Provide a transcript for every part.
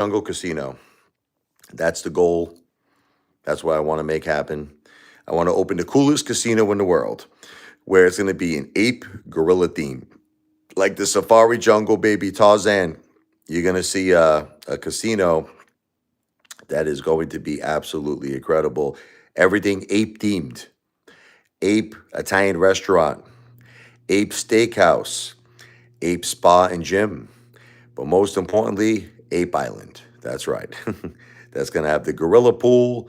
Jungle Casino. That's the goal. That's what I want to make happen. I want to open the coolest casino in the world, where it's going to be an ape gorilla theme, like the Safari Jungle, baby Tarzan. You're going to see a casino that is going to be absolutely incredible. Everything ape themed: ape Italian restaurant, ape steakhouse, ape spa and gym, but most importantly, Ape Island. That's right. That's going to have the gorilla pool,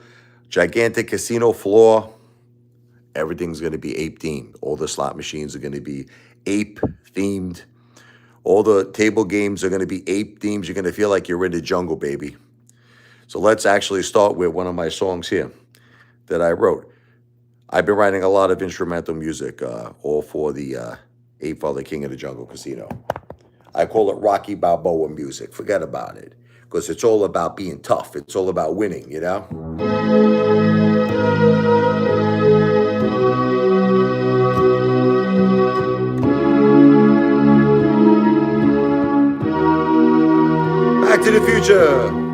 gigantic casino floor. Everything's going to be ape themed. All the slot machines are going to be ape themed. All the table games are going to be ape themes. You're going to feel like you're in the jungle, baby. So let's actually start with one of my songs here that I wrote. I've been writing a lot of instrumental music, all for the Apefather King of the Jungle Casino. I call it Rocky Balboa music. Forget about it. Because it's all about being tough. It's all about winning, you know? Back to the future.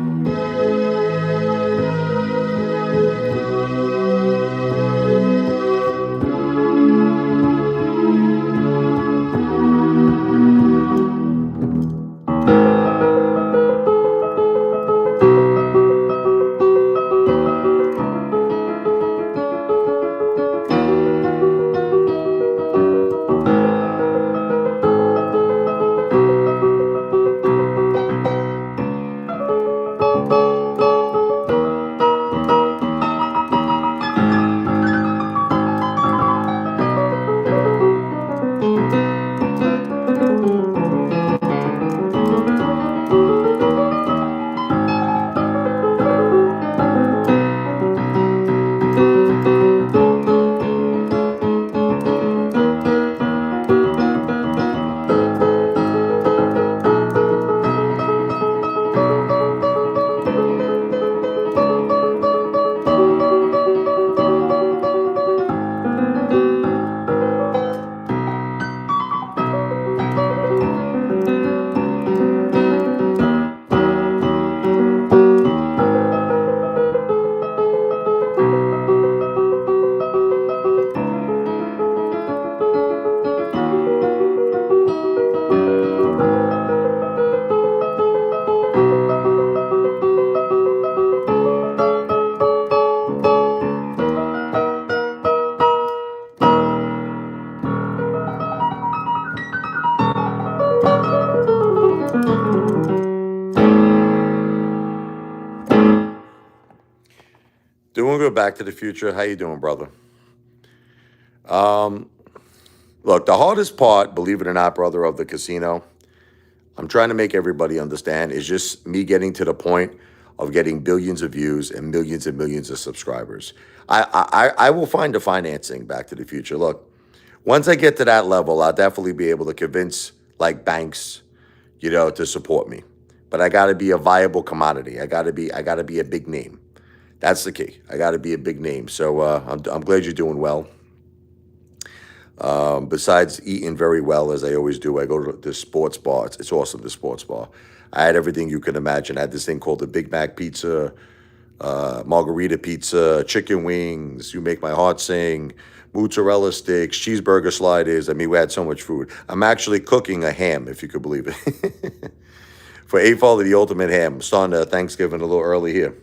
Doing good, Back to the Future. How you doing, brother? Um, Look, the hardest part, believe it or not, brother, of the casino, I'm trying to make everybody understand, is just me getting to the point of getting billions of views and millions of subscribers. I will find the financing, Back to the Future. Look, once I get to that level, I'll definitely be able to convince like banks, to support me. But I got to be a viable commodity. I got to be a big name. That's the key. I got to be a big name. So I'm glad you're doing well. Besides eating very well, as I always do, I go to the sports bar. It's awesome, the sports bar. I had everything you can imagine. I had this thing called the Big Mac pizza, margarita pizza, chicken wings. You make my heart sing. Mozzarella sticks, cheeseburger sliders. I mean, we had so much food. I'm actually cooking a ham, if you could believe it, for Apefather, the ultimate ham. I'm starting Thanksgiving a little early here.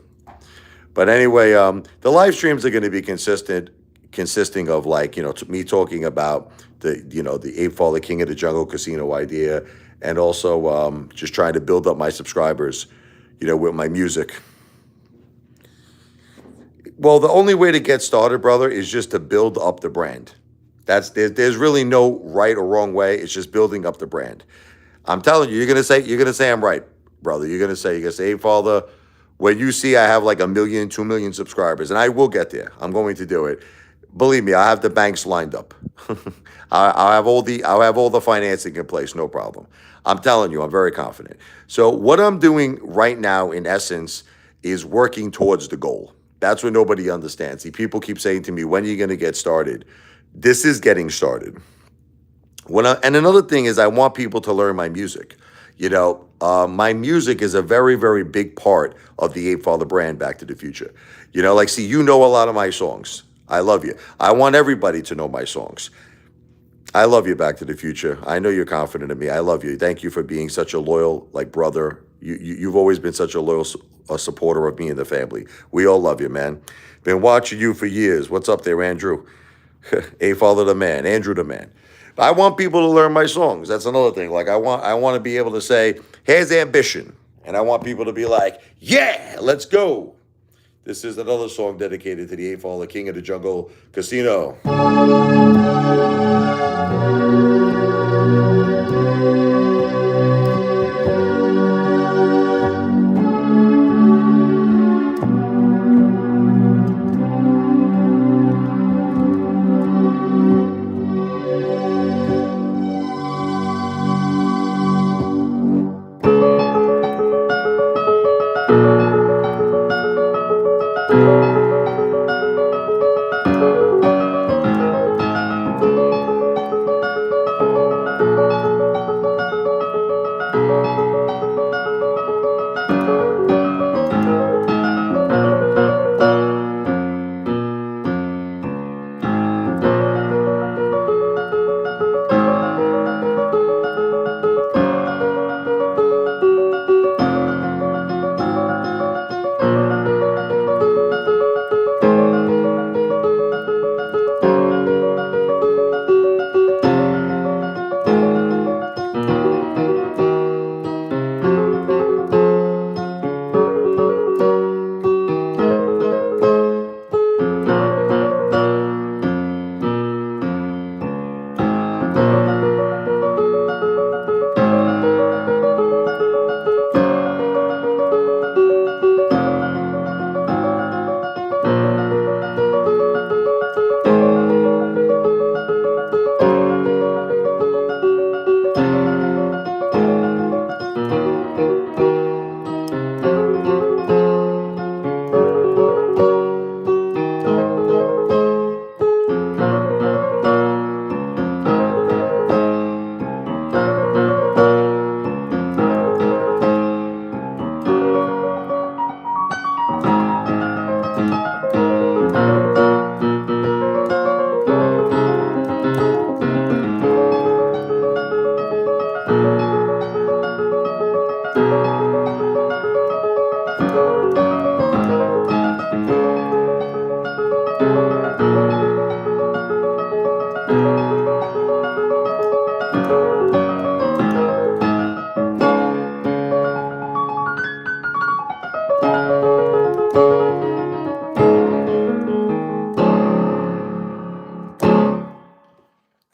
But anyway, the live streams are going to be consisting of like me talking about the Apefather King of the Jungle Casino idea, and also just trying to build up my subscribers, with my music. Well, the only way to get started, brother, is just to build up the brand. There's really no right or wrong way. It's just building up the brand. I'm telling you, you're gonna say I'm right, brother. You're gonna say, hey, Father, when you see I have like 1 million, 2 million subscribers, and I will get there. I'm going to do it. Believe me, I have the banks lined up. I'll have all the financing in place, no problem. I'm telling you, I'm very confident. So what I'm doing right now, in essence, is working towards the goal. That's what nobody understands. See, people keep saying to me, when are you going to get started? This is getting started. And another thing is, I want people to learn my music. My music is a very, very big part of the Apefather brand, Back to the Future. Like, see, you know a lot of my songs. I love you. I want everybody to know my songs. I love you, Back to the Future. I know you're confident in me. I love you. Thank you for being such a loyal, like, brother. You've always been such a loyal supporter of me and the family. We all love you, man. Been watching you for years. What's up there, Andrew? A Father the man, Andrew the man. I want people to learn my songs. That's another thing. Like I want to be able to say, "Here's ambition," and I want people to be like, "Yeah, let's go." This is another song dedicated to the A Father, King of the Jungle Casino.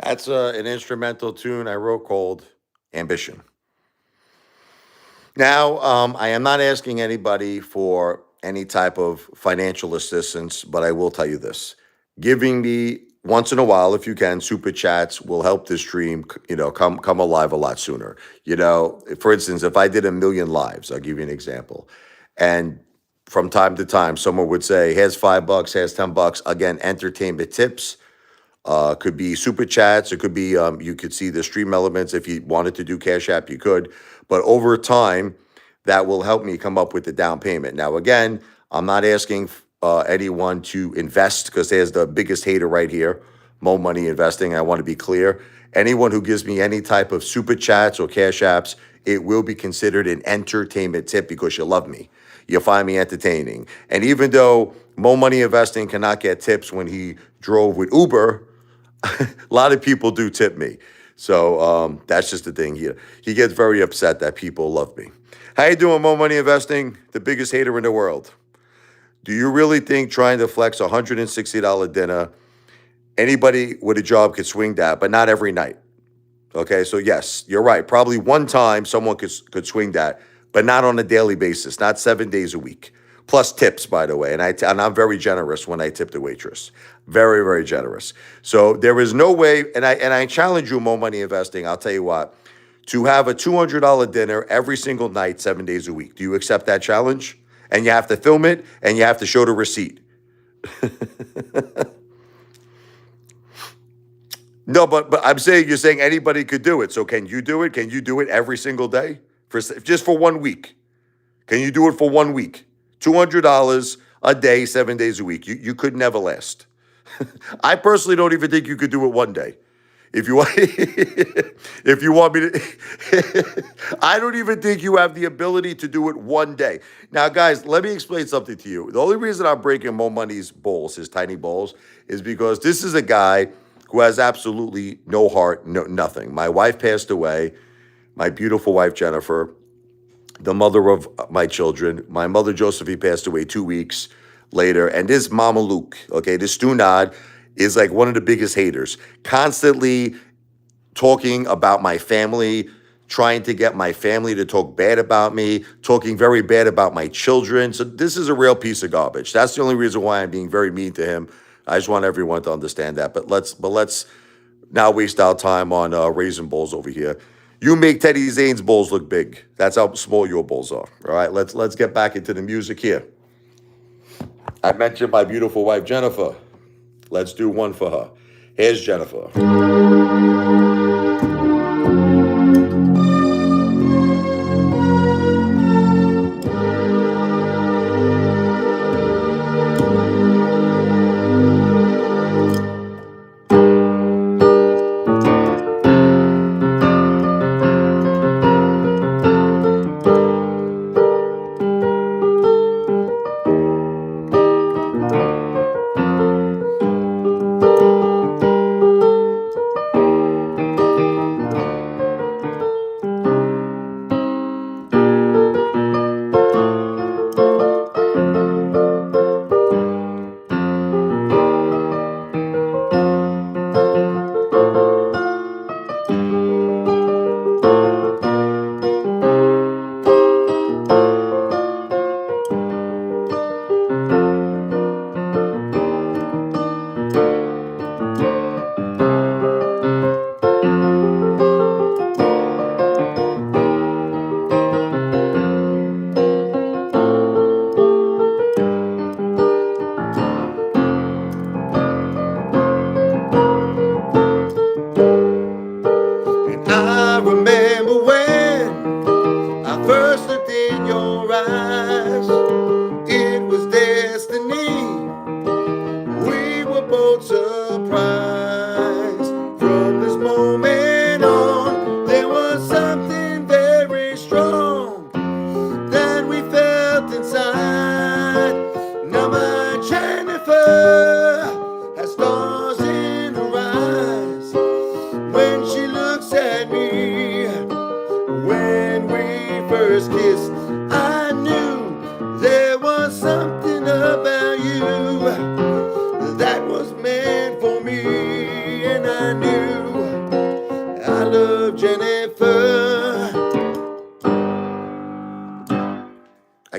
That's an instrumental tune I wrote called "Ambition." Now, I am not asking anybody for any type of financial assistance, but I will tell you this. Giving me once in a while, if you can, super chats will help this stream, come alive a lot sooner. For instance, if I did 1,000,000 lives, I'll give you an example. And from time to time, someone would say, here's $5, here's $10. Again, entertainment tips. Could be super chats. It could be you could see the stream elements. If you wanted to do Cash App, you could. But over time, that will help me come up with the down payment. Now, again, I'm not asking anyone to invest because there's the biggest hater right here. Mo Money Investing. I want to be clear. Anyone who gives me any type of super chats or Cash Apps, it will be considered an entertainment tip because you love me. You'll find me entertaining. And even though Mo Money Investing cannot get tips when he drove with Uber, a lot of people do tip me. So that's just the thing here. He gets very upset that people love me. How you doing, Mo Money Investing? The biggest hater in the world. Do you really think trying to flex a $160 dinner, anybody with a job could swing that, but not every night? Okay, so yes, you're right. Probably one time someone could swing that, but not on a daily basis, not 7 days a week. Plus tips, by the way, and I'm very generous when I tip the waitress. Very, very generous. So there is no way, and I challenge you, Mo Money Investing. I'll tell you what, to have a $200 dinner every single night, 7 days a week. Do you accept that challenge? And you have to film it, and you have to show the receipt. No, but I'm saying you're saying anybody could do it. So can you do it? Can you do it every single day? just for 1 week. Can you do it for 1 week? $200 a day, 7 days a week. You could never last. I personally don't even think you could do it one day. If you want, if you want me to, I don't even think you have the ability to do it one day. Now, guys, let me explain something to you. The only reason I'm breaking Mo Money's balls, his tiny balls, is because this is a guy who has absolutely no heart, nothing. My wife passed away, my beautiful wife, Jennifer, the mother of my children. My mother, Josephine, passed away 2 weeks later. And this Mama Luke, okay, this Stunad is like one of the biggest haters, constantly talking about my family, trying to get my family to talk bad about me, talking very bad about my children. So this is a real piece of garbage. That's the only reason why I'm being very mean to him. I just want everyone to understand that. But let's now waste our time on raising balls over here. You make Teddy Zane's balls look big. That's how small your balls are. All right, let's get back into the music here. I mentioned my beautiful wife, Jennifer. Let's do one for her. Here's Jennifer.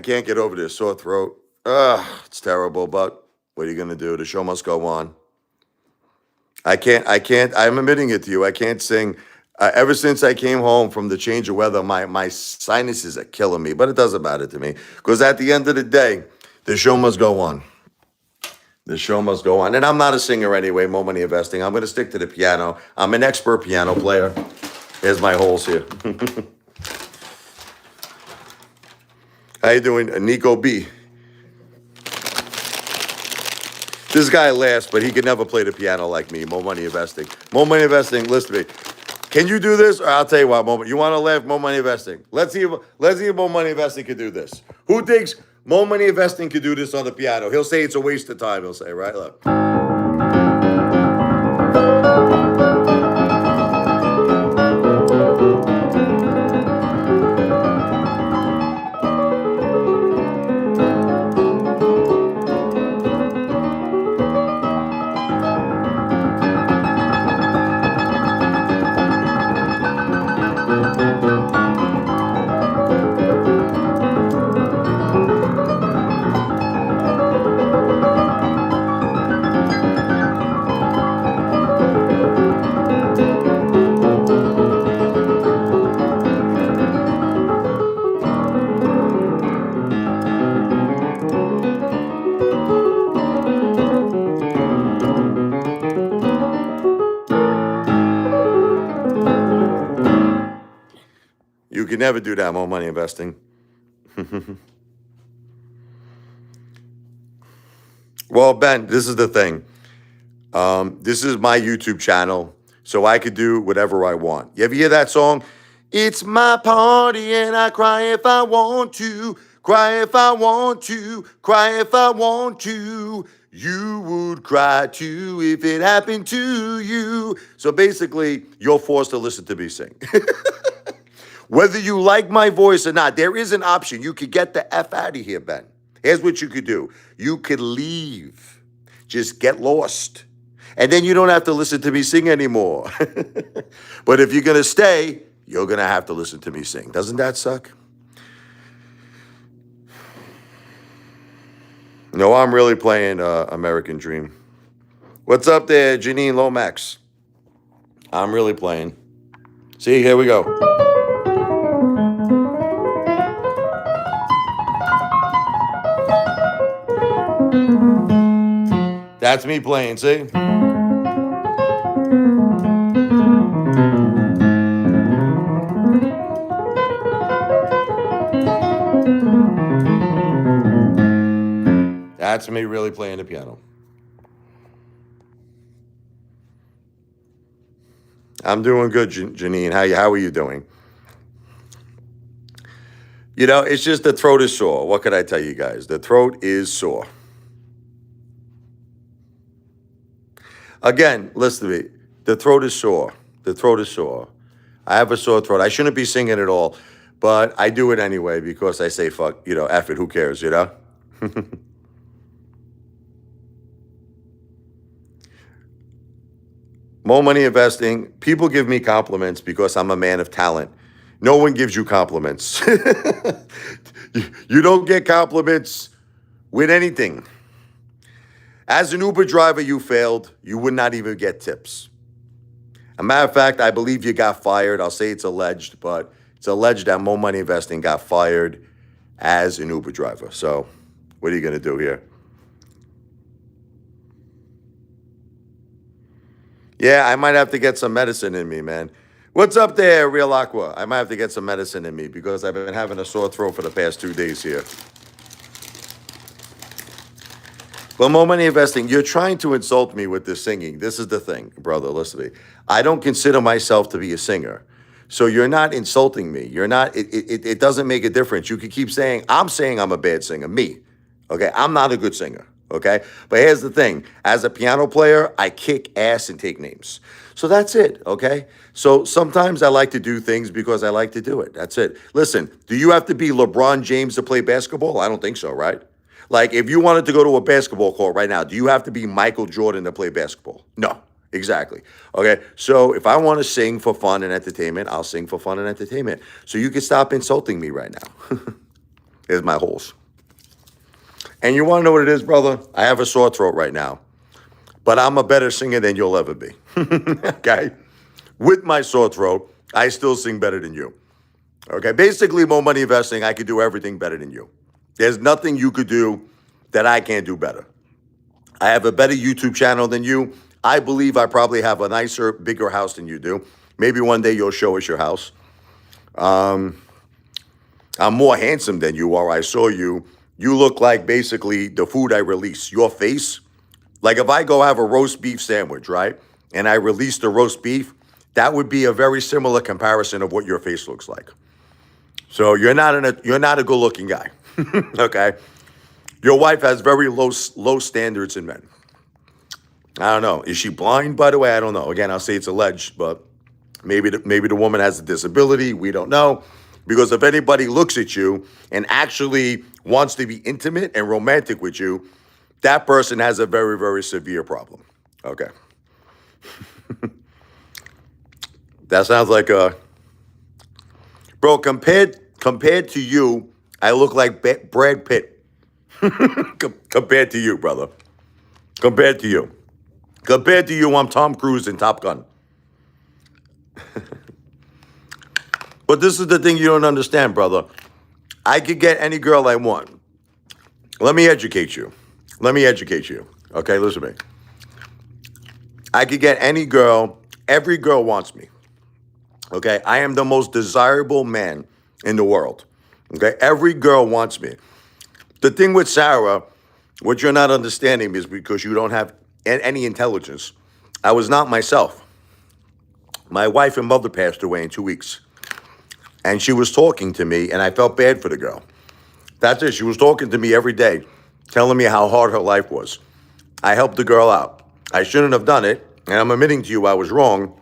Can't get over this sore throat. It's terrible, but what are you going to do? The show must go on. I'm admitting it to you. I can't sing. Ever since I came home from the change of weather, my sinuses are killing me, but it doesn't matter to me because at the end of the day, the show must go on. The show must go on. And I'm not a singer anyway, Mo Money Investing. I'm going to stick to the piano. I'm an expert piano player. Here's my holes here. How you doing, Nico B? This guy laughs, but he could never play the piano like me. Mo Money Investing. Mo Money Investing, listen to me. Can you do this? Or I'll tell you what, you want to laugh? Mo Money Investing. Let's see if Mo Money Investing can do this. Who thinks Mo Money Investing could do this on the piano? He'll say it's a waste of time, he'll say, right? Look. could never do that. More money investing. Well, Ben, this is the thing. This is my YouTube channel, so I could do whatever I want. You ever hear that song? It's my party and I cry if I want to, cry if I want to, cry if I want to. You would cry too if it happened to you. So basically, you're forced to listen to me sing. Whether you like my voice or not, there is an option. You could get the F out of here, Ben. Here's what you could do. You could leave. Just get lost. And then you don't have to listen to me sing anymore. But if you're going to stay, you're going to have to listen to me sing. Doesn't that suck? No, I'm really playing American Dream. What's up there, Janine Lomax? I'm really playing. See, here we go. That's me playing, see? That's me really playing the piano. I'm doing good, Janine. How are you doing? You know, it's just the throat is sore. What could I tell you guys? The throat is sore. Again, listen to me. The throat is sore. The throat is sore. I have a sore throat. I shouldn't be singing at all, but I do it anyway because I say, fuck, F it, who cares, More money investing. People give me compliments because I'm a man of talent. No one gives you compliments. You don't get compliments with anything. As an Uber driver, you failed. You would not even get tips. A matter of fact, I believe you got fired. I'll say it's alleged, but it's alleged that More Money Investing got fired as an Uber driver. So what are you going to do here? Yeah, I might have to get some medicine in me, man. What's up there, Real Aqua? I might have to get some medicine in me because I've been having a sore throat for the past 2 days here. But More Money Investing, you're trying to insult me with this singing. This is the thing, brother, listen to me. I don't consider myself to be a singer. So you're not insulting me. You're not, it doesn't make a difference. You could keep saying I'm a bad singer, me. Okay, I'm not a good singer. Okay, but here's the thing. As a piano player, I kick ass and take names. So that's it, okay? So sometimes I like to do things because I like to do it. That's it. Listen, do you have to be LeBron James to play basketball? I don't think so, right? Like, if you wanted to go to a basketball court right now, do you have to be Michael Jordan to play basketball? No, exactly. Okay, so if I want to sing for fun and entertainment, I'll sing for fun and entertainment. So you can stop insulting me right now. Here's my holes. And you want to know what it is, brother? I have a sore throat right now. But I'm a better singer than you'll ever be. Okay? With my sore throat, I still sing better than you. Okay? Basically, More Money Investing, I could do everything better than you. There's nothing you could do that I can't do better. I have a better YouTube channel than you. I believe I probably have a nicer, bigger house than you do. Maybe one day you'll show us your house. I'm more handsome than you are. I saw you. You look like basically the food I release. Your face, like if I go have a roast beef sandwich, right? And I release the roast beef, that would be a very similar comparison of what your face looks like. So you're not a good-looking guy, okay? Your wife has very low standards in men. I don't know. Is she blind, by the way? I don't know. Again, I'll say it's alleged, but maybe the woman has a disability. We don't know. Because if anybody looks at you and actually wants to be intimate and romantic with you, that person has a very, very severe problem. Okay. That sounds like a... Bro, compared to you, I look like Brad Pitt. Compared to you, brother. Compared to you. Compared to you, I'm Tom Cruise in Top Gun. But this is the thing you don't understand, brother. I could get any girl I want. Let me educate you. Okay, listen to me. I could get any girl. Every girl wants me. Okay, I am the most desirable man in the world. Okay, every girl wants me. The thing with Sarah, what you're not understanding is because you don't have any intelligence. I was not myself. My wife and mother passed away in 2 weeks. And she was talking to me, and I felt bad for the girl. That's it. She was talking to me every day, telling me how hard her life was. I helped the girl out. I shouldn't have done it, and I'm admitting to you I was wrong.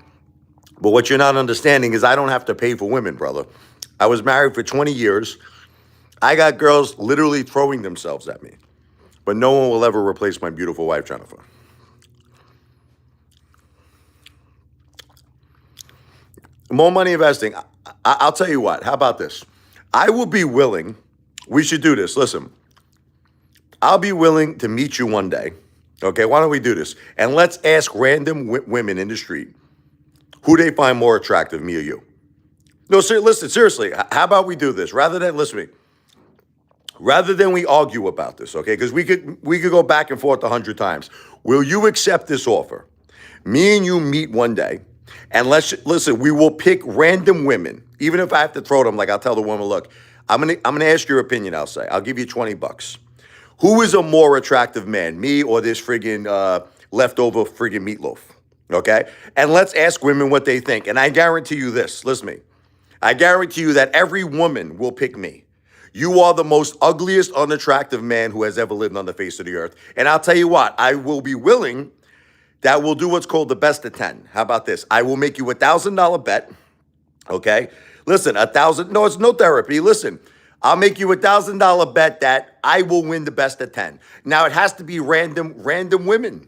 But what you're not understanding is I don't have to pay for women, brother. I was married for 20 years. I got girls literally throwing themselves at me. But no one will ever replace my beautiful wife, Jennifer. More money investing. I'll tell you what. How about this? I will be willing. We should do this. Listen, I'll be willing to meet you one day. Okay, why don't we do this? And let's ask random women in the street who they find more attractive, me or you. No, listen, seriously. How about we do this? Listen to me. Rather than we argue about this, okay? Because we could go back and forth 100 times. Will you accept this offer? Me and you meet one day, and listen. We will pick random women, even if I have to throw them. Like I'll tell the woman, look, I'm gonna ask your opinion. I'll give you $20. Who is a more attractive man, me or this friggin' leftover friggin' meatloaf? Okay, and let's ask women what they think. And I guarantee you this. Listen to me. I guarantee you that every woman will pick me. You are the most ugliest, unattractive man who has ever lived on the face of the earth. And I'll tell you what, I will be willing that we'll do what's called the best of 10. How about this? I will make you $1,000 bet, okay? Listen, 1,000, no, it's no therapy. Listen, I'll make you $1,000 bet that I will win the best of 10. Now, it has to be random women,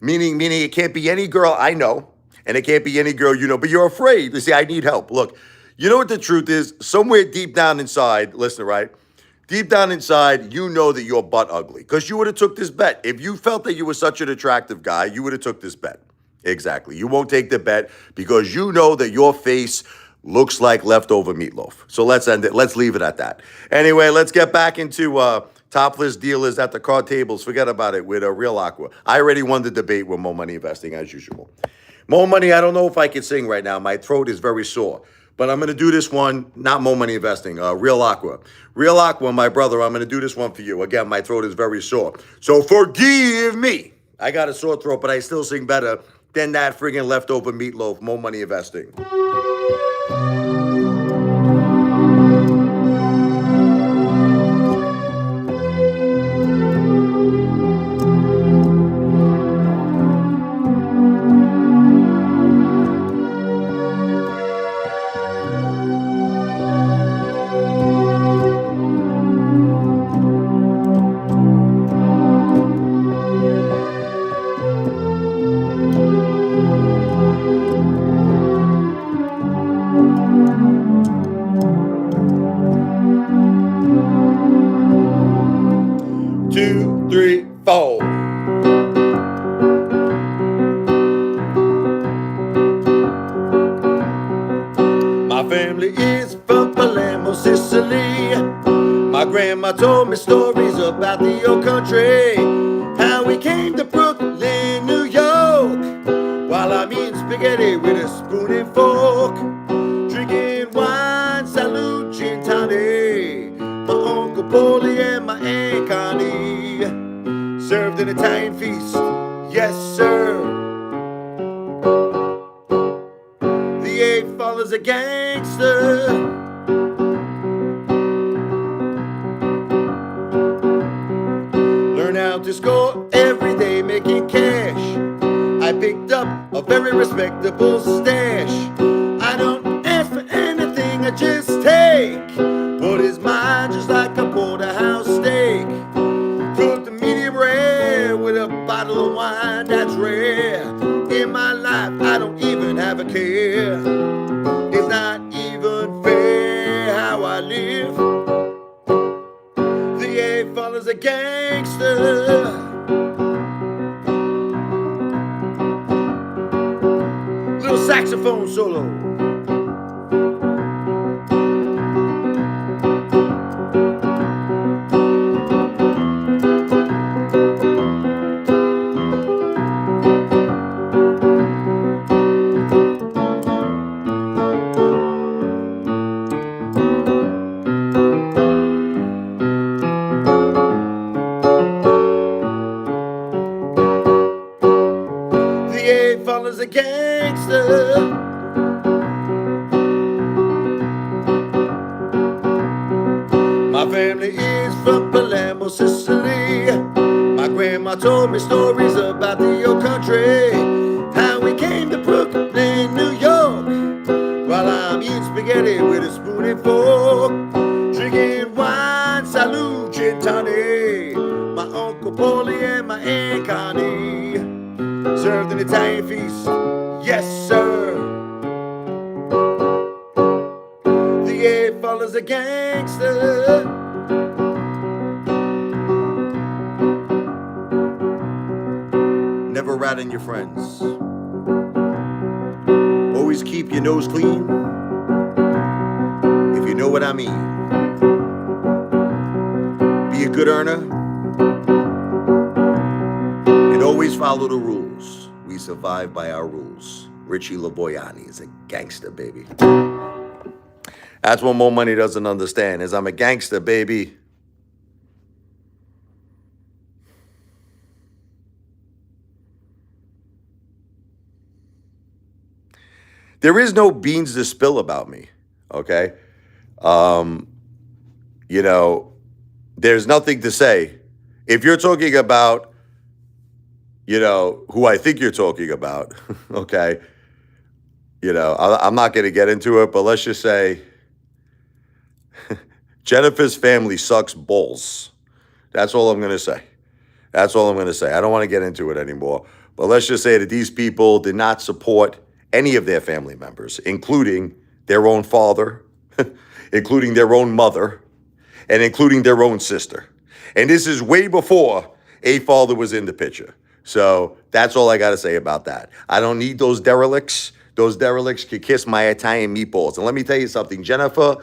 meaning it can't be any girl I know, and it can't be any girl you know, but you're afraid. You see, I need help. Look, you know what the truth is? Somewhere deep down inside, listen, right? Deep down inside, you know that you're butt ugly because you would have took this bet. If you felt that you were such an attractive guy, you would have took this bet. Exactly. You won't take the bet because you know that your face looks like leftover meatloaf. So let's end it. Let's leave it at that. Anyway, let's get back into topless dealers at the card tables. Forget about it with Real Aqua. I already won the debate with More Money Investing as usual. More Money, I don't know if I can sing right now. My throat is very sore. But I'm going to do this one, not More Money Investing, Real Aqua. Real Aqua, my brother, I'm going to do this one for you. Again, my throat is very sore. So forgive me. I got a sore throat, but I still sing better than that friggin' leftover meatloaf, More Money Investing. Two, three, four. My family is from Palermo, Sicily. My grandma told me stories about the old country, how we came to Brooklyn, New York, while I'm eating spaghetti with a spoon and fork, drinking wine, salute, gin tonic. My Uncle Paulie and my Aunt Connie served an Italian feast, yes sir. The Apefather's a gangster. Learn how to score every day making cash. I picked up a very respectable stash. I don't ask for anything, I just take what is mine, just like a porterhouse steak. Cooked medium rare with a bottle of wine, that's rare. In my life, I don't even have a care. It's not even fair how I live. The Apefather's a gangster. Little saxophone solo. father's a gangster. My family is from Palermo, Sicily. My grandma told me stories about the old country. How we came to Brooklyn, New York, while I'm eating spaghetti with a spoon and fork. Drinking wine, salute, gin tonic. My Uncle Paulie and my Aunt Connie served an Italian feast. Yes, sir. The Apefather's a gangster. Never rat on your friends. Always keep your nose clean, if you know what I mean. Be a good earner and always follow the rules. We survive by our rules. Richie LaBoyani is a gangster, baby. That's what Mo Money doesn't understand, is I'm a gangster, baby. There is no beans to spill about me, okay? You know, there's nothing to say. If you're talking about, who I think you're talking about, okay, I'm not going to get into it, but let's just say Jennifer's family sucks balls. That's all I'm going to say. That's all I'm going to say. I don't want to get into it anymore. But let's just say that these people did not support any of their family members, including their own father, including their own mother, and including their own sister. And this is way before Apefather was in the picture. So that's all I got to say about that. I don't need those derelicts. Those derelicts could kiss my Italian meatballs. And let me tell you something, Jennifer,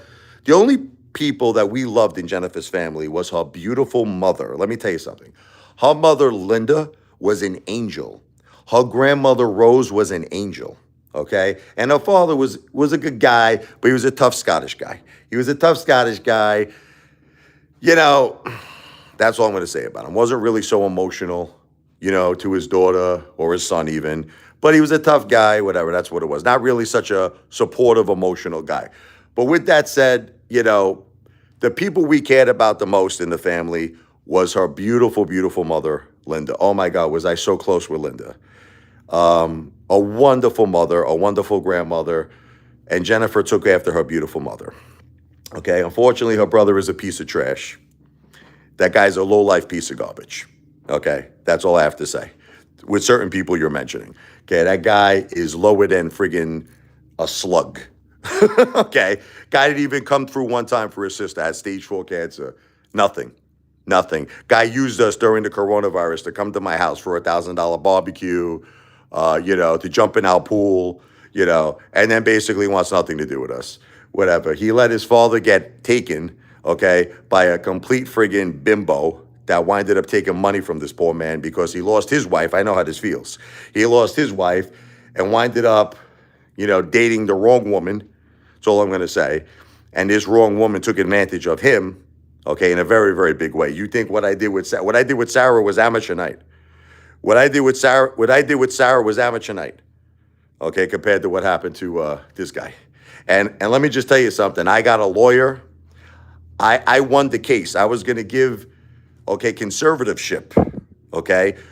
the only people that we loved in Jennifer's family was her beautiful mother. Let me tell you something. Her mother, Linda, was an angel. Her grandmother, Rose, was an angel. Okay? And her father was a good guy, but he was a tough Scottish guy. He was a tough Scottish guy. That's all I'm going to say about him. Wasn't really so emotional, to his daughter or his son even. But he was a tough guy, whatever. That's what it was. Not really such a supportive, emotional guy. But with that said, the people we cared about the most in the family was her beautiful, beautiful mother, Linda. Oh, my God, was I so close with Linda. A wonderful mother, a wonderful grandmother, and Jennifer took after her beautiful mother. Okay, unfortunately, her brother is a piece of trash. That guy's a low-life piece of garbage. Okay, that's all I have to say. With certain people you're mentioning. Okay, that guy is lower than friggin' a slug. Okay, guy didn't even come through one time for his sister, had stage 4 cancer. Nothing. Guy used us during the coronavirus to come to my house for $1,000 barbecue, to jump in our pool, and then basically wants nothing to do with us. Whatever. He let his father get taken, okay, by a complete friggin' bimbo that winded up taking money from this poor man because he lost his wife. I know how this feels. He lost his wife and winded up, dating the wrong woman. That's all I'm going to say. And this wrong woman took advantage of him, okay, in a very, very big way. You think what I did with Sarah was amateur night? What I did with Sarah was amateur night, okay, compared to what happened to this guy. And let me just tell you something. I got a lawyer. I won the case. I was going to give, conservatorship,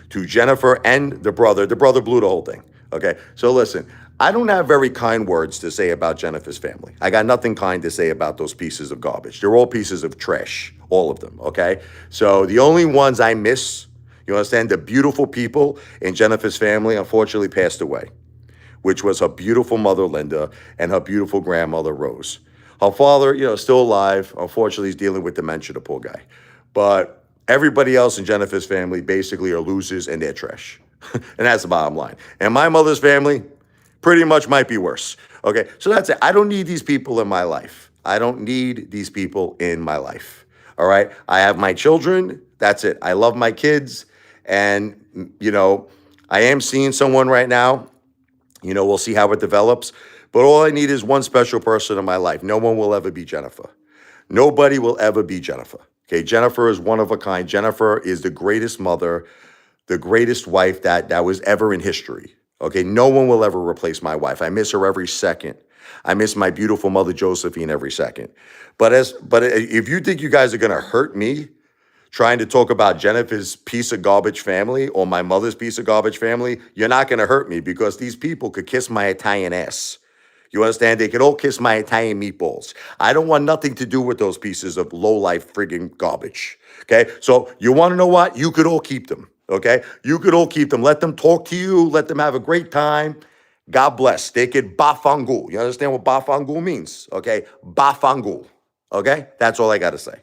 to Jennifer and the brother. The brother blew the whole thing, okay? So listen, I don't have very kind words to say about Jennifer's family. I got nothing kind to say about those pieces of garbage. They're all pieces of trash, all of them, okay? So the only ones I miss, you understand, the beautiful people in Jennifer's family unfortunately passed away, which was her beautiful mother, Linda, and her beautiful grandmother, Rose. Her father, still alive. Unfortunately, he's dealing with dementia, the poor guy. But everybody else in Jennifer's family basically are losers and they're trash. And that's the bottom line. And my mother's family pretty much might be worse. Okay, so that's it. I don't need these people in my life. I don't need these people in my life. All right, I have my children. That's it. I love my kids. And, I am seeing someone right now. We'll see how it develops. But all I need is one special person in my life. No one will ever be Jennifer. Nobody will ever be Jennifer. Okay, Jennifer is one of a kind. Jennifer is the greatest mother, the greatest wife that was ever in history. Okay, no one will ever replace my wife. I miss her every second. I miss my beautiful mother Josephine every second. But if you think you guys are gonna hurt me trying to talk about Jennifer's piece of garbage family or my mother's piece of garbage family, you're not gonna hurt me because these people could kiss my Italian ass. You understand? They could all kiss my Italian meatballs. I don't want nothing to do with those pieces of low-life friggin' garbage. Okay? So you want to know what? You could all keep them. Okay? You could all keep them. Let them talk to you. Let them have a great time. God bless. They could bafangul. You understand what bafangul means? Okay? Bafangul. Okay? That's all I got to say.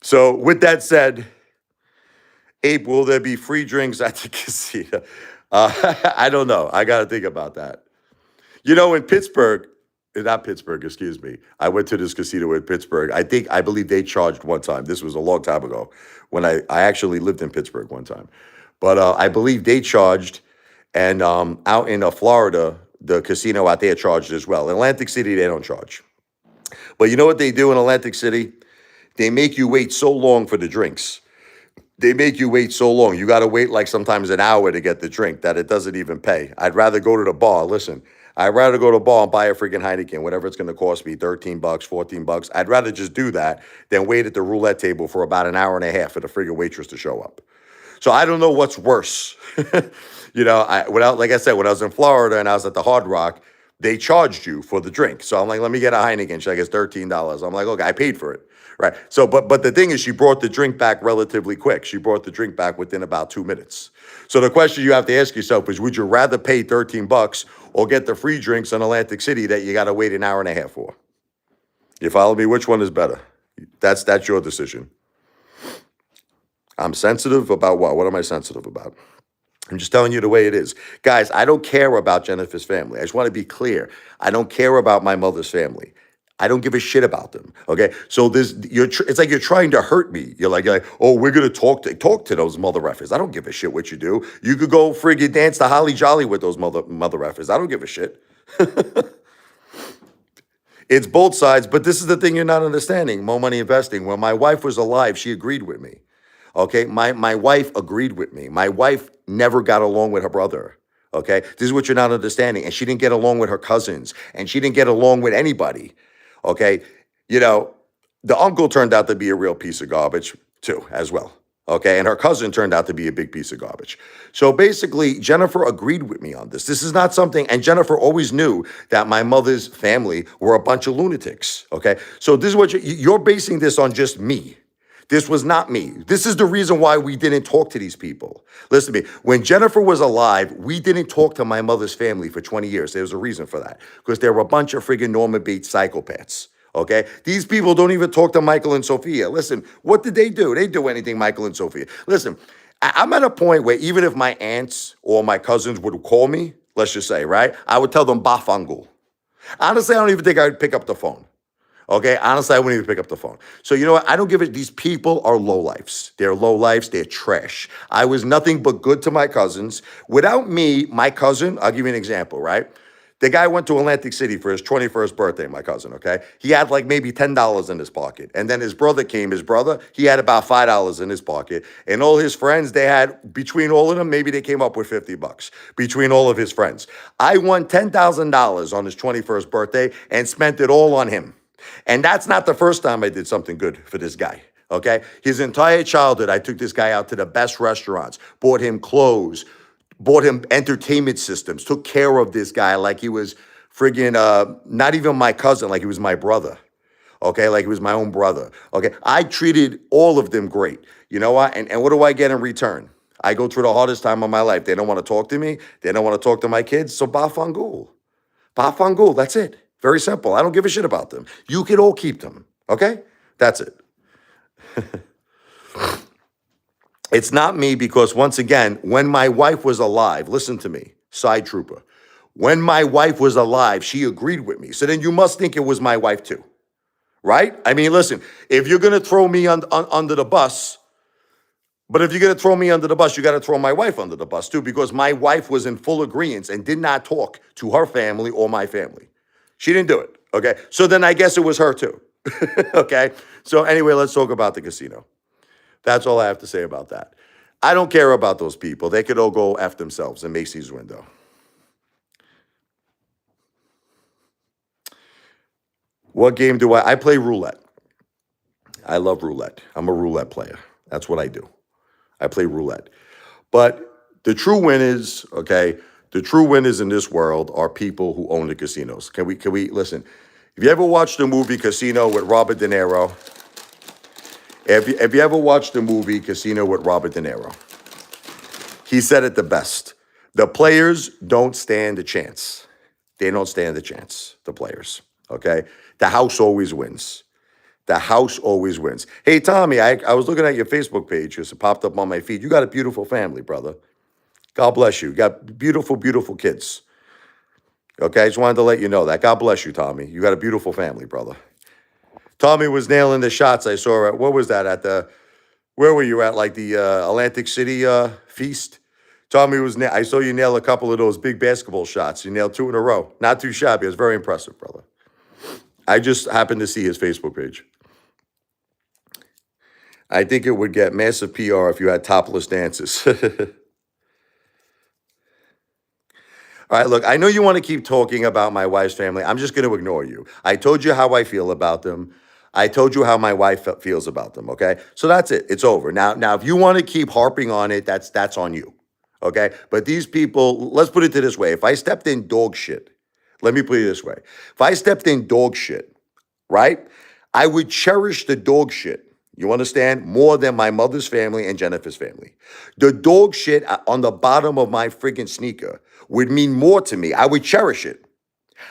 So with that said, Abe, will there be free drinks at the casino? I don't know. I got to think about that. You know, in Pittsburgh, not Pittsburgh, excuse me. I went to this casino in Pittsburgh. I believe they charged one time. This was a long time ago when I actually lived in Pittsburgh one time. But I believe they charged, and out in Florida, the casino out there charged as well. In Atlantic City, they don't charge. But you know what they do in Atlantic City? They make you wait so long for the drinks. They make you wait so long. You got to wait like sometimes an hour to get the drink that it doesn't even pay. I'd rather go to the bar. Listen, I'd rather go to the bar and buy a freaking Heineken, whatever it's going to cost me, 13 bucks, 14 bucks. I'd rather just do that than wait at the roulette table for about an hour and a half for the freaking waitress to show up. So I don't know what's worse. Like I said, when I was in Florida and I was at the Hard Rock, they charged you for the drink. So I'm like, let me get a Heineken. She's like, it's $13. I'm like, okay, I paid for it. Right. So, but the thing is, she brought the drink back relatively quick. She brought the drink back within about 2 minutes. So the question you have to ask yourself is, would you rather pay 13 bucks or get the free drinks in Atlantic City that you got to wait an hour and a half for? You follow me? Which one is better? That's your decision. I'm sensitive about what? What am I sensitive about? I'm just telling you the way it is. Guys, I don't care about Jennifer's family. I just want to be clear. I don't care about my mother's family. I don't give a shit about them. Okay, so it's like you're trying to hurt me. You're like, oh, we're gonna talk to those mother effers. I don't give a shit what you do. You could go friggin' dance to Holly Jolly with those mother effers. I don't give a shit. It's both sides, but this is the thing you're not understanding. Mo Money Investing. When my wife was alive, she agreed with me. Okay, my wife agreed with me. My wife never got along with her brother. Okay, this is what you're not understanding. And she didn't get along with her cousins, and she didn't get along with anybody. Okay, the uncle turned out to be a real piece of garbage too, as well. Okay, and her cousin turned out to be a big piece of garbage. So basically, Jennifer agreed with me on this. This is not something, and Jennifer always knew that my mother's family were a bunch of lunatics. Okay, so this is what you're basing this on just me. This was not me. This is the reason why we didn't talk to these people. Listen to me. When Jennifer was alive, we didn't talk to my mother's family for 20 years. There was a reason for that. Because they were a bunch of friggin' Norman Bates psychopaths. Okay? These people don't even talk to Michael and Sophia. Listen, what did they do? They do anything, Michael and Sophia. Listen, I'm at a point where even if my aunts or my cousins would call me, let's just say, right? I would tell them bafangul. Honestly, I don't even think I would pick up the phone. Okay, honestly, I wouldn't even pick up the phone. So you know what? I don't give it. These people are lowlifes. They're lowlifes. They're trash. I was nothing but good to my cousins. Without me, my cousin, I'll give you an example, right? The guy went to Atlantic City for his 21st birthday, my cousin, okay? He had like maybe $10 in his pocket. And then his brother came. His brother, he had about $5 in his pocket. And all his friends, they had, between all of them, maybe they came up with 50 bucks between all of his friends. I won $10,000 on his 21st birthday and spent it all on him. And that's not the first time I did something good for this guy, okay? His entire childhood, I took this guy out to the best restaurants, bought him clothes, bought him entertainment systems, took care of this guy like he was friggin' not even my cousin, like he was my brother, okay? Like he was my own brother, okay? I treated all of them great. You know what? And what do I get in return? I go through the hardest time of my life. They don't want to talk to me. They don't want to talk to my kids. So bafangul. Bafangul, that's it. Very simple. I don't give a shit about them. You can all keep them, okay? That's it. It's not me because, once again, when my wife was alive, listen to me, side trooper. When my wife was alive, she agreed with me. So then you must think it was my wife too, right? I mean, listen, if you're going to throw me under the bus, but if you're going to throw me under the bus, you got to throw my wife under the bus too, because my wife was in full agreement and did not talk to her family or my family. She didn't do it, okay? So then I guess it was her too, okay? So anyway, let's talk about the casino. That's all I have to say about that. I don't care about those people. They could all go F themselves in Macy's window. What game do I play roulette. I love roulette. I'm a roulette player. That's what I do. I play roulette. But the true winners, okay, the true winners in this world are people who own the casinos. Can we listen? If you ever watched the movie Casino with Robert De Niro, if you ever watched the movie Casino with Robert De Niro, he said it the best. The players don't stand a chance. They don't stand a chance, the players, okay? The house always wins. The house always wins. Hey, Tommy, I was looking at your Facebook page because it popped up on my feed. You got a beautiful family, brother. God bless you. You got beautiful, beautiful kids. Okay, I just wanted to let you know that. God bless you, Tommy. You got a beautiful family, brother. Tommy was nailing the shots I saw at, what was that, at the, where were you at, like the Atlantic City feast? Tommy was, I saw you nail a couple of those big basketball shots. You nailed 2 in a row. Not too shabby. It was very impressive, brother. I just happened to see his Facebook page. I think it would get massive PR if you had topless dances. All right, look, I know you want to keep talking about my wife's family. I'm just going to ignore you. I told you how I feel about them. I told you how my wife feels about them, okay? So that's it. It's over. Now if you want to keep harping on it, that's on you. Okay? But these people, let's put it this way. If I stepped in dog shit, let me put it this way. If I stepped in dog shit, right? I would cherish the dog shit. You understand? More than my mother's family and Jennifer's family. The dog shit on the bottom of my friggin' sneaker would mean more to me. I would cherish it.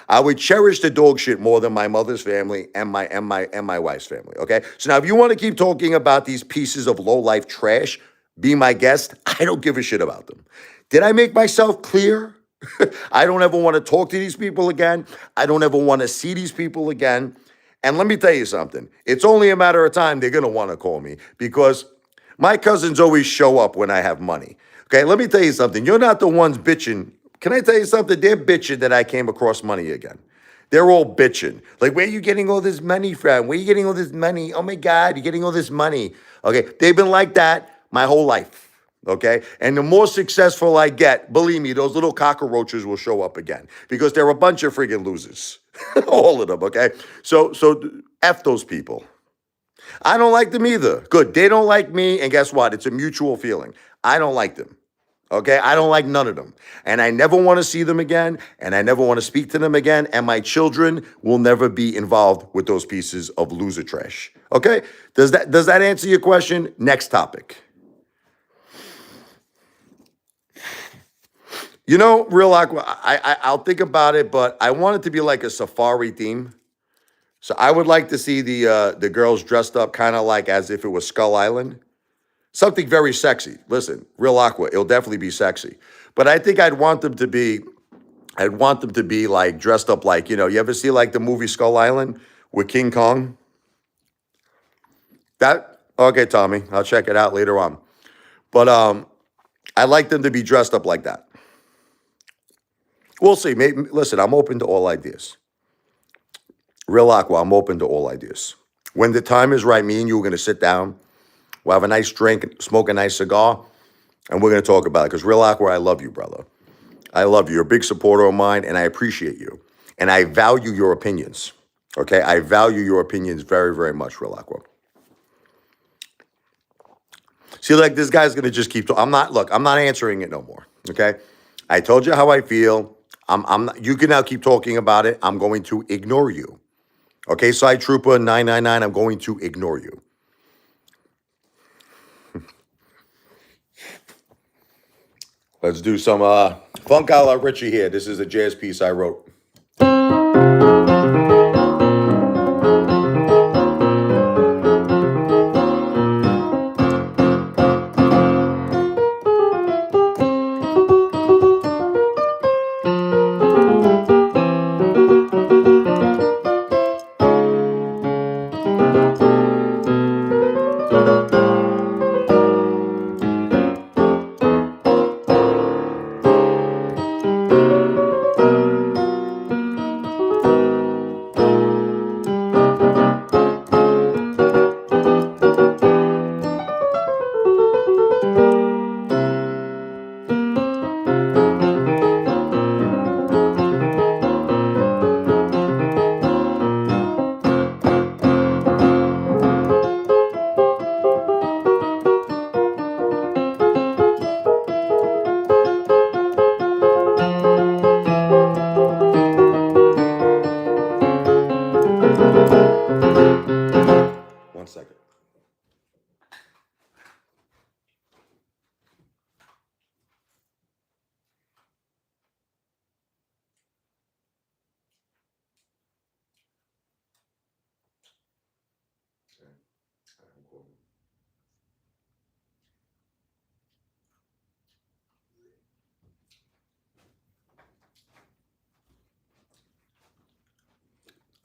I would cherish the dog shit more than my mother's family and my wife's family. Okay. So now if you want to keep talking about these pieces of low-life trash, be my guest. I don't give a shit about them. Did I make myself clear? I don't ever want to talk to these people again. I don't ever want to see these people again. And let me tell you something. It's only a matter of time they're going to want to call me because my cousins always show up when I have money. Okay, let me tell you something. You're not the ones bitching. Can I tell you something? They're bitching that I came across money again. They're all bitching. Like, where are you getting all this money from? Where are you getting all this money? Oh my God, you're getting all this money. Okay, they've been like that my whole life. Okay, and the more successful I get, believe me, those little cockroaches will show up again because they're a bunch of friggin' losers. All of them, okay? So F those people. I don't like them either. Good. They don't like me, and guess what? It's a mutual feeling. I don't like them. Okay? I don't like none of them. And I never want to see them again, and I never want to speak to them again, and my children will never be involved with those pieces of loser trash. Okay? Does that answer your question? Next topic. You know, real aqua, I'll think about it, but I want it to be like a safari theme. So I would like to see the girls dressed up kind of like as if it was Skull Island. Something very sexy. Listen, real aqua, it'll definitely be sexy. But I think I'd want them to be like dressed up like, you know, you ever see like the movie Skull Island with King Kong? Okay, Tommy, I'll check it out later on. But I'd like them to be dressed up like that. We'll see. Maybe, listen, I'm open to all ideas. Real aqua, I'm open to all ideas. When the time is right, me and you are going to sit down. We'll have a nice drink, smoke a nice cigar, and we're going to talk about it. Because real aqua, I love you, brother. I love you. You're a big supporter of mine, and I appreciate you. And I value your opinions. Okay? I value your opinions very, very much, real aqua. See, like, this guy's going to just keep talking. I'm not answering it no more. Okay? I told you how I feel. You can now keep talking about it. I'm going to ignore you. Okay, Side Trooper 999, I'm going to ignore you. Let's do some funk a la Richie here. This is a jazz piece I wrote.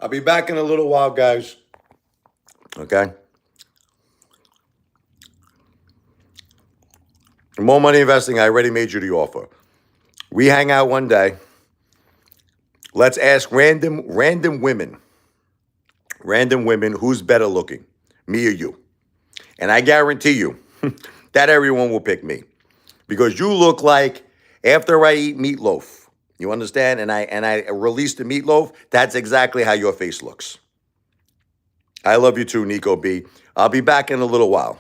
I'll be back in a little while, guys. Okay? More money investing, I already made you the offer. We hang out one day. Let's ask random women who's better looking, me or you. And I guarantee you that everyone will pick me because you look like after I eat meatloaf. You understand? And I release the meatloaf, that's exactly how your face looks. I love you too, Nico B. I'll be back in a little while.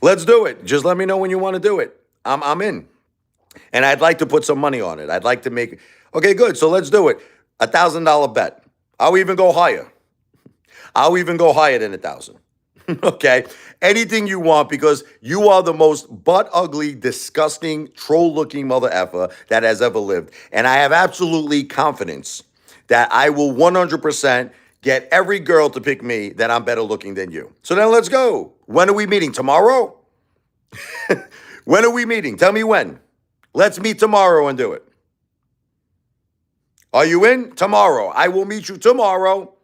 Let's do it. Just let me know when you want to do it. I'm in. And I'd like to put some money on it. I'd like to make. Okay, good. So let's do it. $1,000 bet. I'll even go higher. I'll even go higher than 1,000. Okay, anything you want because you are the most butt ugly, disgusting, troll-looking mother effer that has ever lived, and I have absolutely confidence that I will 100% get every girl to pick me that I'm better looking than you. So then let's go. When are we meeting? Tomorrow? When are we meeting? Tell me when. Let's meet tomorrow and do it. Are you in? Tomorrow. I will meet you tomorrow.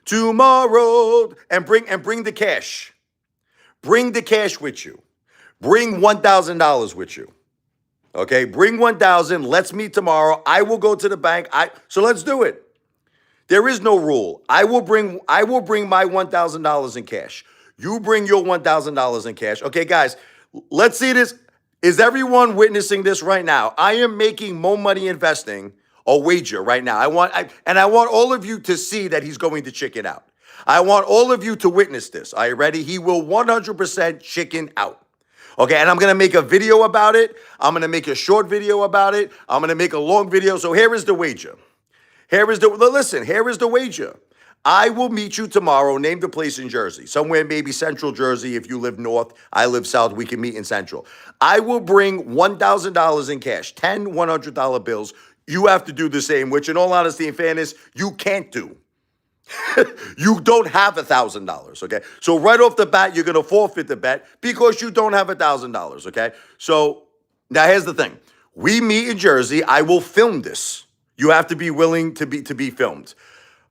Tomorrow. And bring the cash. Bring the cash with you. Bring $1,000 with you. Okay? Bring 1,000. Let's meet tomorrow. I will go to the bank. So let's do it. There is no rule. I will bring my $1,000 in cash. You bring your $1,000 in cash. Okay, guys, let's see this. Is everyone witnessing this right now? I am making more money investing a wager right now. I want all of you to see that he's going to chicken out. I want all of you to witness this. Are you ready? He will 100% chicken out. Okay, and I'm going to make a video about it. I'm going to make a short video about it. I'm going to make a long video. So here is the wager. Here is the wager. I will meet you tomorrow. Name the place in Jersey. Somewhere maybe Central Jersey. If you live north, I live south. We can meet in Central. I will bring $1,000 in cash, 10 $100 bills. You have to do the same, which in all honesty and fairness, you can't do. You don't have $1,000, okay? So right off the bat, you're going to forfeit the bet because you don't have $1,000, okay? So now here's the thing. We meet in Jersey. I will film this. You have to be willing to be filmed.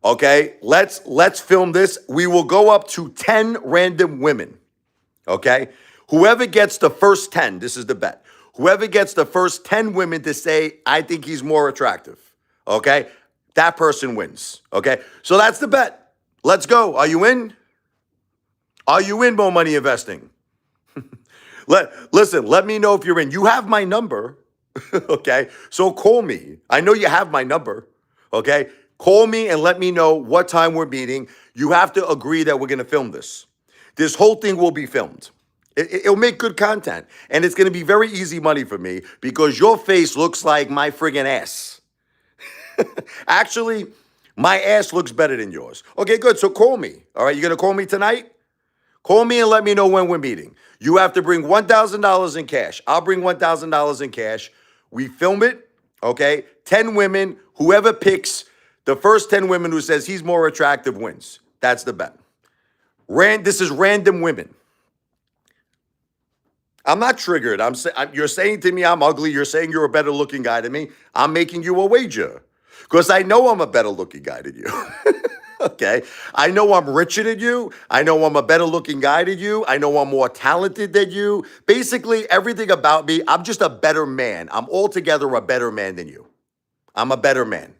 Okay? Let's film this. We will go up to 10 random women. Okay? Whoever gets the first 10, this is the bet. Whoever gets the first 10 women to say, I think he's more attractive. Okay? That person wins. Okay? So that's the bet. Let's go. Are you in? Are you in More Money Investing? Listen, let me know if you're in. You have my number. Okay? So call me. I know you have my number. Okay? Call me and let me know what time we're meeting. You have to agree that we're going to film this. This whole thing will be filmed. It'll make good content. And it's going to be very easy money for me because your face looks like my friggin' ass. Actually, my ass looks better than yours. Okay, good. So call me. All right, you going to call me tonight? Call me and let me know when we're meeting. You have to bring $1,000 in cash. I'll bring $1,000 in cash. We film it, okay? 10 women. Whoever picks the first 10 women who says he's more attractive wins. That's the bet. This is random women. I'm not triggered. You're saying to me I'm ugly. You're saying you're a better looking guy than me. I'm making you a wager because I know I'm a better looking guy than you. Okay? I know I'm richer than you. I know I'm a better looking guy than you. I know I'm more talented than you. Basically, everything about me, I'm just a better man. I'm altogether a better man than you. I'm a better man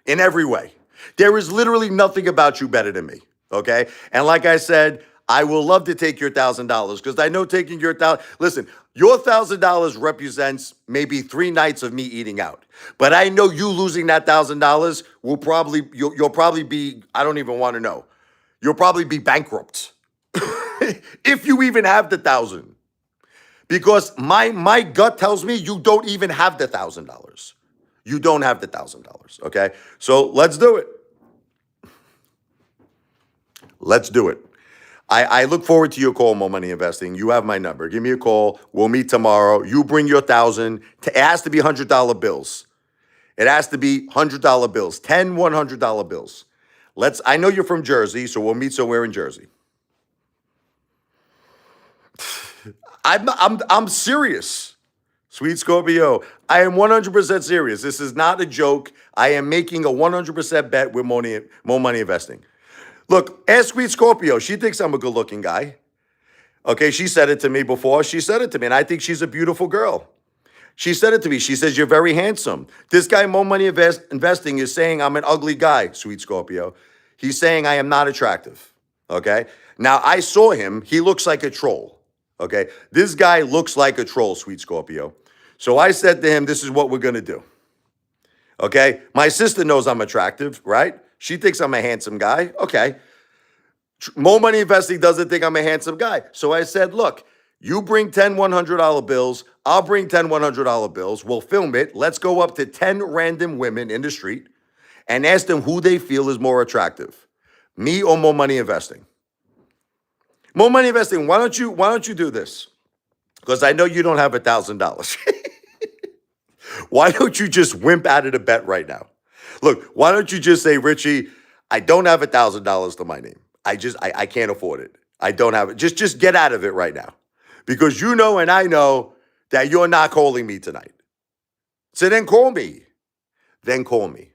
in every way. There is literally nothing about you better than me. Okay? And like I said, I will love to take your $1,000 because I know taking your $1,000. Listen, your $1,000 represents maybe 3 nights of me eating out. But I know you losing that $1,000 you'll probably be, I don't even want to know. You'll probably be bankrupt if you even have the 1,000. Because my gut tells me you don't even have the $1,000. You don't have the $1,000. Okay, so let's do it. Let's do it. I look forward to your call, More Money Investing. You have my number. Give me a call. We'll meet tomorrow. You bring your 1,000. It has to be $100 bills. It has to be $100 bills. 10 $100 bills. I know you're from Jersey, so we'll meet somewhere in Jersey. I'm serious. Sweet Scorpio, I am 100% serious. This is not a joke. I am making a 100% bet with more money investing. Look, ask Sweet Scorpio. She thinks I'm a good looking guy. Okay, she said it to me before. She said it to me, and I think she's a beautiful girl. She said it to me. She says, "You're very handsome." This guy, Mo Money Investing, is saying I'm an ugly guy, Sweet Scorpio. He's saying I am not attractive. Okay? Now, I saw him. He looks like a troll. Okay? This guy looks like a troll, Sweet Scorpio. So I said to him, this is what we're going to do. Okay? My sister knows I'm attractive, right? She thinks I'm a handsome guy. Okay. Mo Money Investing doesn't think I'm a handsome guy. So I said, look, you bring 10 $100 bills. I'll bring 10 $100 bills. We'll film it. Let's go up to 10 random women in the street and ask them who they feel is more attractive, me or Mo Money Investing. Mo Money Investing, why don't you do this? Because I know you don't have $1,000. Why don't you just wimp out of the bet right now? Look, why don't you just say, Richie, I don't have $1,000 to my name. I can't afford it. I don't have it. Just get out of it right now. Because you know and I know that you're not calling me tonight. So then call me. Then call me.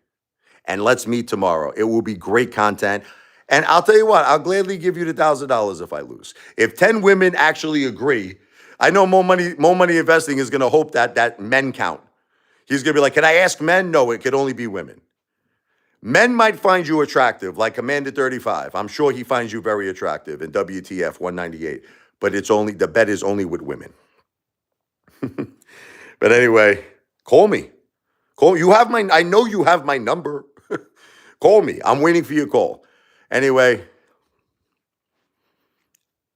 And let's meet tomorrow. It will be great content. And I'll tell you what, I'll gladly give you the $1,000 if I lose. If 10 women actually agree, I know Mo Money Investing is going to hope that men count. He's going to be like, can I ask men? No, it could only be women. Men might find you attractive, like Commander 35. I'm sure he finds you very attractive in WTF 198. But it's only, the bet is only with women. But anyway, call me. Call. I know you have my number. Call me. I'm waiting for your call. Anyway,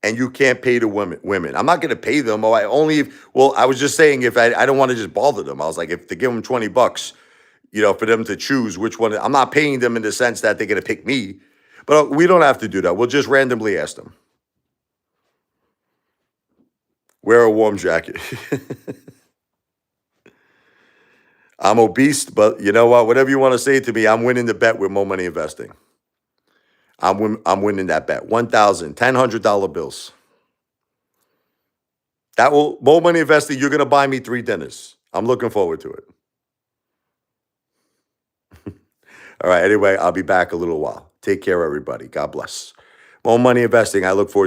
and you can't pay the women. I'm not going to pay them. I was just saying if I don't want to just bother them. I was like, if to give them $20, for them to choose which one. I'm not paying them in the sense that they're going to pick me. But we don't have to do that. We'll just randomly ask them. Wear a warm jacket. I'm obese, but you know what? Whatever you want to say to me, I'm winning the bet with Mo Money Investing. I'm winning that bet. $1,000, $1,000 bills. That will Mo Money Investing. You're going to buy me 3 dinners. I'm looking forward to it. All right. Anyway, I'll be back a little while. Take care, everybody. God bless. Mo Money Investing. I look forward to you.